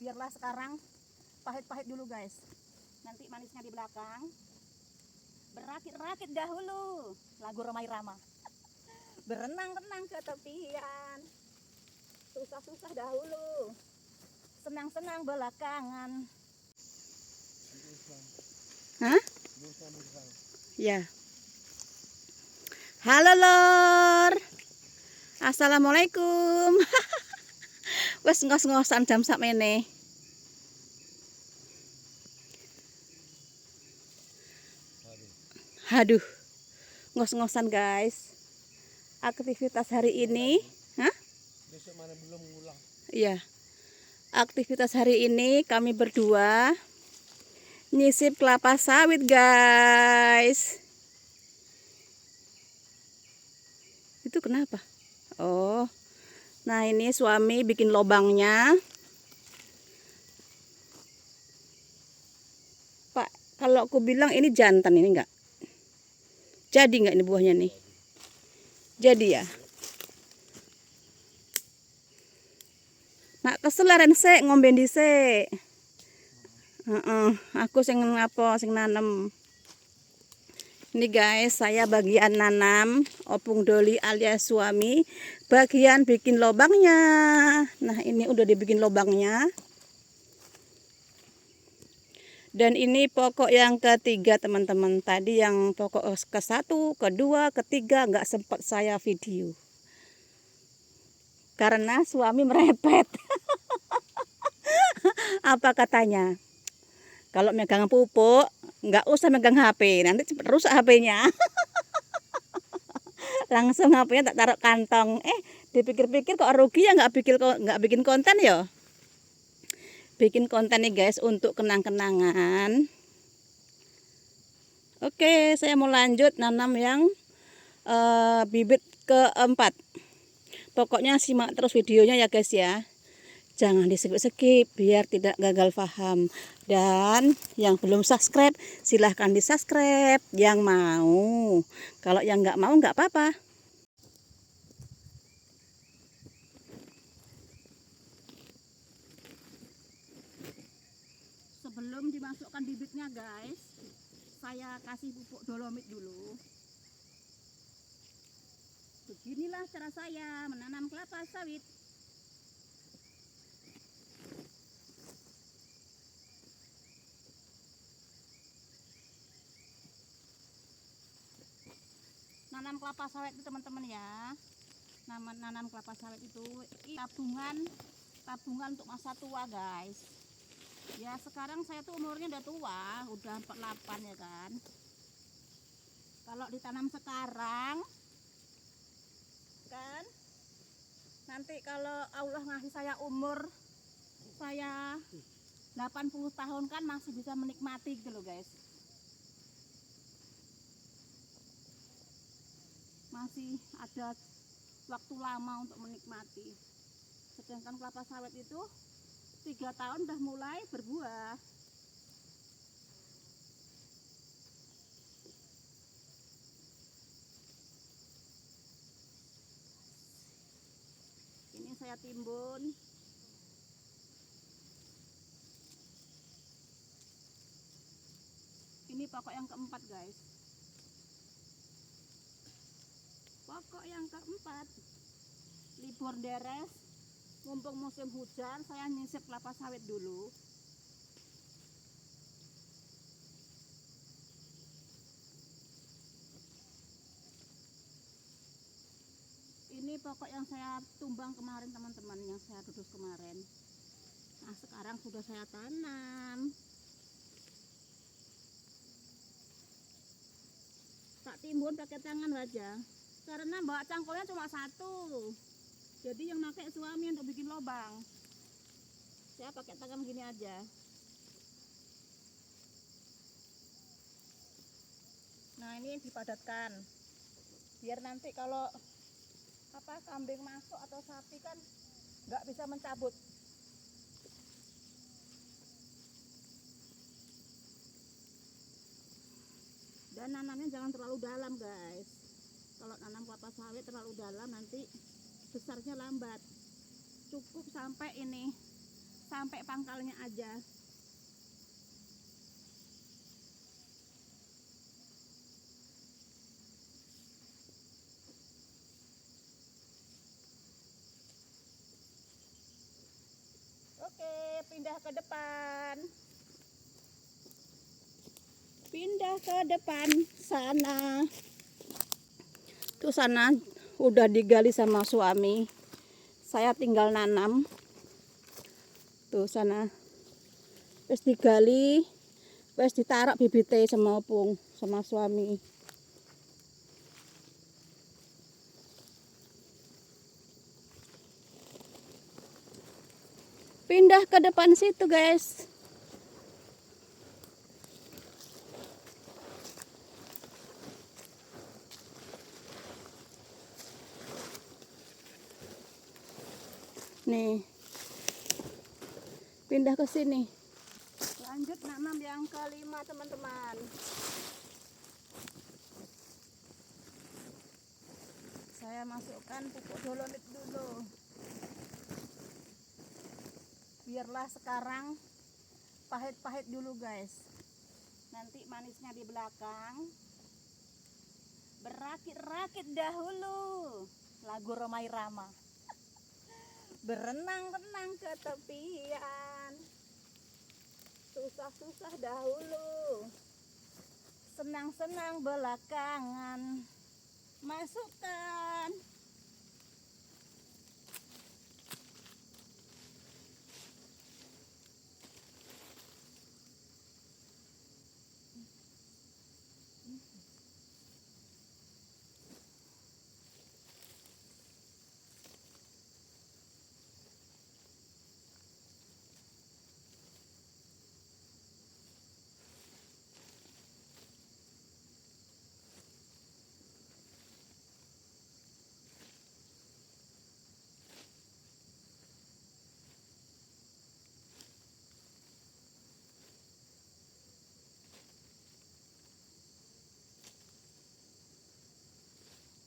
Biarlah sekarang pahit-pahit dulu guys, nanti manisnya di belakang. Berakit-rakit dahulu, lagu Romai Rama. Berenang-renang ke tepian, susah-susah dahulu, senang-senang belakangan. Hah? Ya. Halo lor, assalamualaikum. Wes ngos-ngosan jam sakmene. Aduh, ngos-ngosan guys. Aktivitas hari ini, hah? Besok mana belum ngulang? Iya. Aktivitas hari ini kami berdua nyisip kelapa sawit guys. Itu kenapa? Oh, nah ini suami bikin lobangnya. Pak, kalau aku bilang ini jantan ini enggak? Jadi enggak ini buahnya nih? Jadi ya. Nak keselaren sik ngombe dhisik. Aku sing apa sing nanem. Ini guys, saya bagian nanam, Opung Doli alias suami bagian bikin lobangnya. Nah, ini udah dibikin lobangnya. Dan ini pokok yang ketiga teman-teman. Tadi yang pokok ke-1, kedua, ketiga nggak sempat saya video. Karena suami merepet. Apa katanya? Kalau megang pupuk, nggak usah megang HP, nanti cepet rusak HP-nya. Langsung HP-nya tak taruh kantong. Dipikir-pikir kok rugi ya nggak bikin konten ya. Bikin konten nih guys untuk kenang-kenangan. Oke, saya mau lanjut nanam yang bibit keempat. Pokoknya simak terus videonya ya guys ya. Jangan di-skip biar tidak gagal paham. Dan yang belum subscribe silahkan di-subscribe yang mau. Kalau yang nggak mau nggak apa-apa. Sebelum dimasukkan bibitnya guys, saya kasih pupuk dolomit dulu. Beginilah cara saya menanam kelapa sawit. Nanam kelapa sawit itu teman-teman ya. Nanam kelapa sawit itu tabungan untuk masa tua guys. Ya sekarang saya tuh umurnya udah tua, udah 48 ya kan. Kalau ditanam sekarang kan nanti kalau Allah ngasih saya umur saya 80 tahun kan masih bisa menikmati gitu loh guys. Masih ada waktu lama untuk menikmati. Sedangkan kelapa sawit itu 3 tahun udah mulai berbuah. Ini saya timbun. Ini pokok yang keempat guys. Pokok yang keempat, libur deres, mumpung musim hujan, saya nyisip kelapa sawit dulu. Ini pokok yang saya tumbang kemarin teman-teman, yang saya dudus kemarin. Nah sekarang sudah saya tanam. Tak timbun pakai tangan aja. Karena bawa cangkulnya cuma satu, jadi yang pakai suami untuk bikin lubang. Saya pakai tangan gini aja. Nah ini dipadatkan, biar nanti kalau kambing masuk atau sapi kan nggak bisa mencabut. Dan nanamnya jangan terlalu dalam guys. Kalau nanam kelapa sawit terlalu dalam nanti besarnya lambat. Cukup sampai ini sampai pangkalnya aja. Oke, pindah ke depan. Pindah ke depan sana. Tuh sana udah digali sama suami. Saya tinggal nanam. Tuh sana. Wis digali, wis ditaruh bibite sama opung sama suami. Pindah ke depan situ, guys. Nih. Pindah ke sini. Lanjut nanam yang kelima, teman-teman. Saya masukkan pupuk dolomit dulu. Biarlah sekarang pahit-pahit dulu, guys. Nanti manisnya di belakang. Berakit-rakit dahulu. Lagu Romai Rama. Berenang-renang ke tepian. Susah-susah dahulu. Senang-senang belakangan. Masukkan.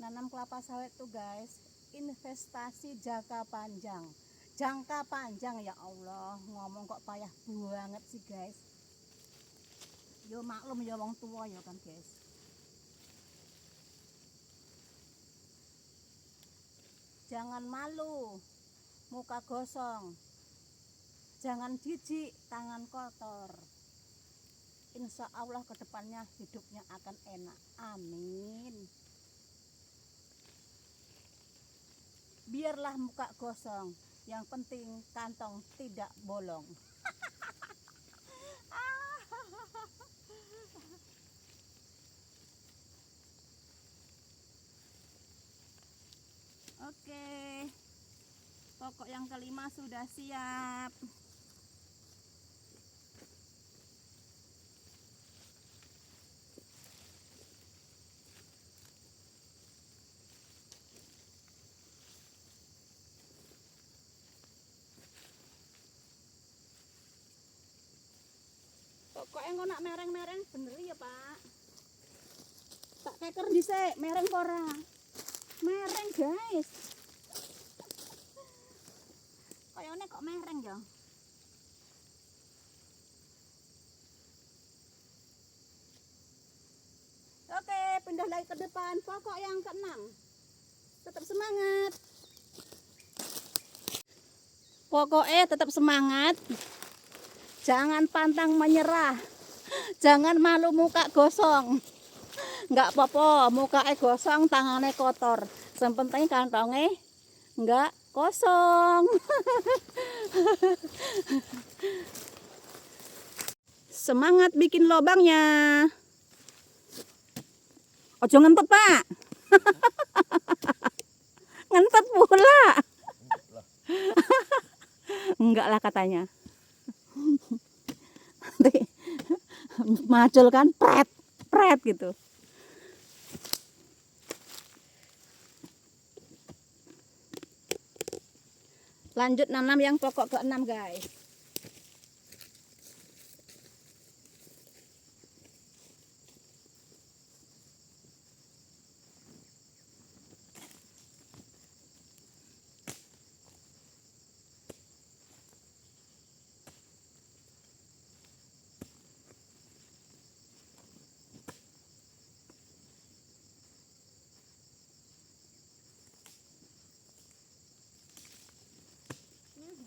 Nanam kelapa sawit tuh, guys, investasi jangka panjang. Jangka panjang, ya Allah, ngomong kok payah banget sih, guys. Yo maklum ya wong tua ya kan, guys. Jangan malu, muka gosong. Jangan jijik, tangan kotor. Insya Allah kedepannya hidupnya akan enak. Amin. Biarlah muka gosong, yang penting kantong tidak bolong. Oke, pokok yang kelima sudah siap. Pokoknya kok nak mereng-mereng bener ya, Pak. Tak keker dhisik, mereng ora? Mereng, guys. Kayaknya kok mereng ya. Oke, pindah lagi ke depan. Pokok yang keenam. Tetap semangat. Pokoknya tetap semangat. Jangan pantang menyerah. Jangan malu muka gosong. Enggak apa-apa, mukanya gosong, tangannya kotor. Yang penting kantongnya enggak kosong. Semangat bikin lobangnya. Ojo ngentut, Pak. Ngentut pula. Enggak lah katanya. Nanti macul kan, pret, pret gitu. Lanjut nanam yang pokok ke-6, guys.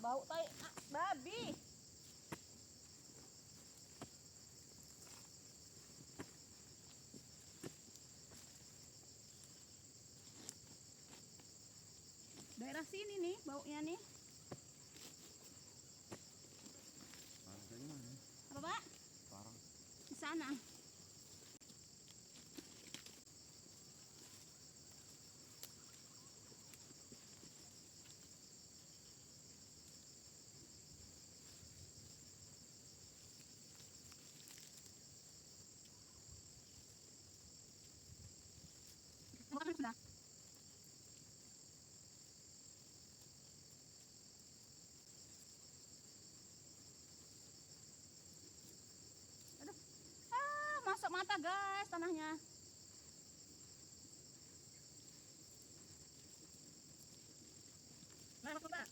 bau tai babi. Daerah sini nih baunya nih. Dari mana? Apa Pak? Parang. Di sana. Makan sudah. Aduh. Ah, masuk mata guys tanahnya. Nah, coba.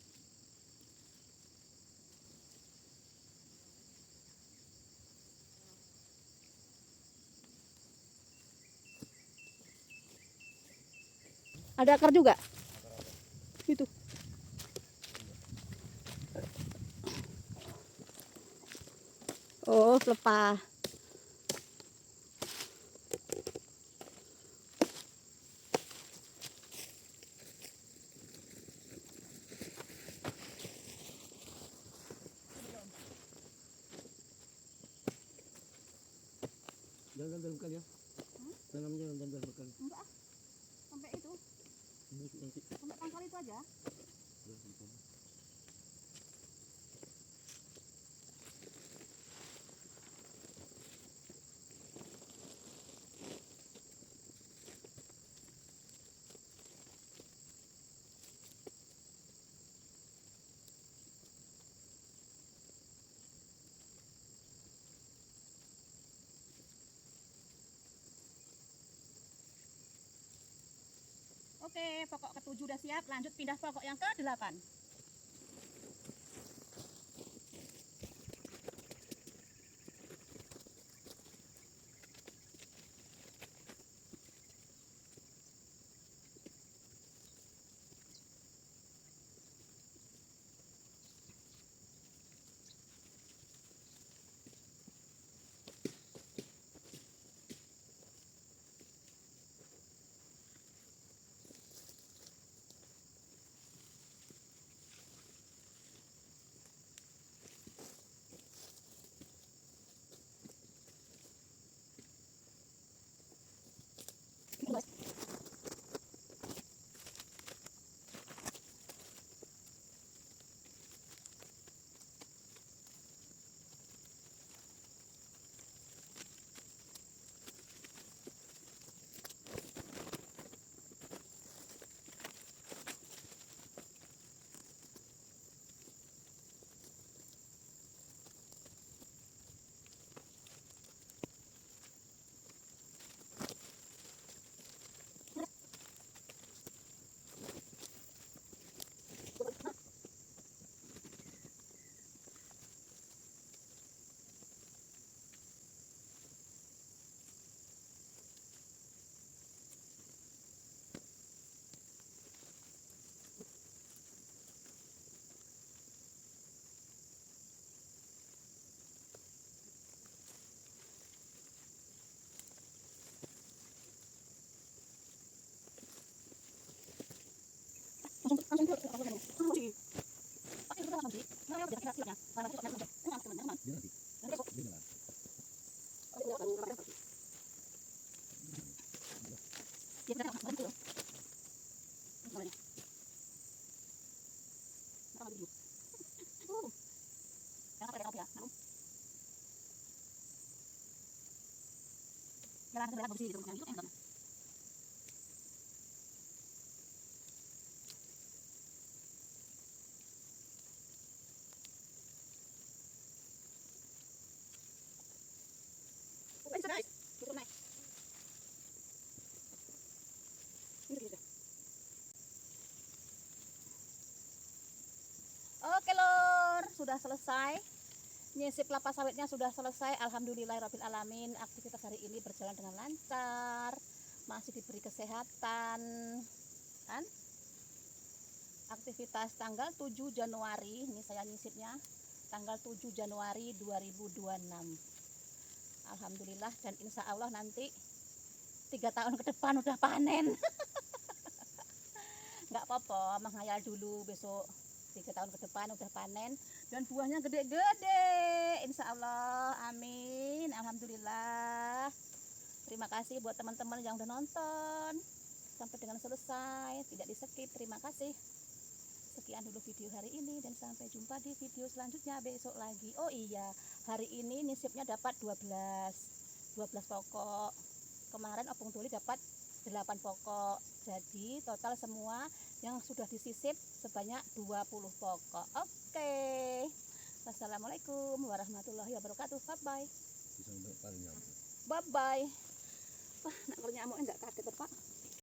Ada akar juga? Itu. Oh, pelepah. Jangan dalam kali ya. Tanamnya jangan dalam kali. Enggak ah. Sampai itu. Busuk nanti. Sampai pangkal itu aja. Udah, gitu. Oke, pokok ke-7 udah siap. Lanjut pindah pokok yang ke-8. Oke lor, sudah selesai. Nyisip kelapa sawitnya sudah selesai. Alhamdulillahirrahmanirrahim. Aktivitas hari ini berjalan dengan lancar. Masih diberi kesehatan. Kan? aktivitas tanggal 7 Januari. Ini saya nyisipnya tanggal 7 Januari 2026. Alhamdulillah, dan insya Allah nanti 3 tahun ke depan udah panen. Nggak apa-apa, menghayal dulu, besok 3 tahun ke depan udah panen dan buahnya gede-gede, insya Allah. Amin, alhamdulillah. Terima kasih buat teman-teman yang udah nonton sampai dengan selesai, tidak di skip. Terima kasih. Sekian dulu video hari ini dan sampai jumpa di video selanjutnya besok lagi. Oh iya, hari ini nisibnya dapat 12 pokok. Kemarin Opung Tuli dapat 8 pokok. Jadi total semua yang sudah disisip sebanyak 20 pokok. Oke. Wassalamualaikum warahmatullahi wabarakatuh. Bye bye. Bisa paling nyampe. Bye bye.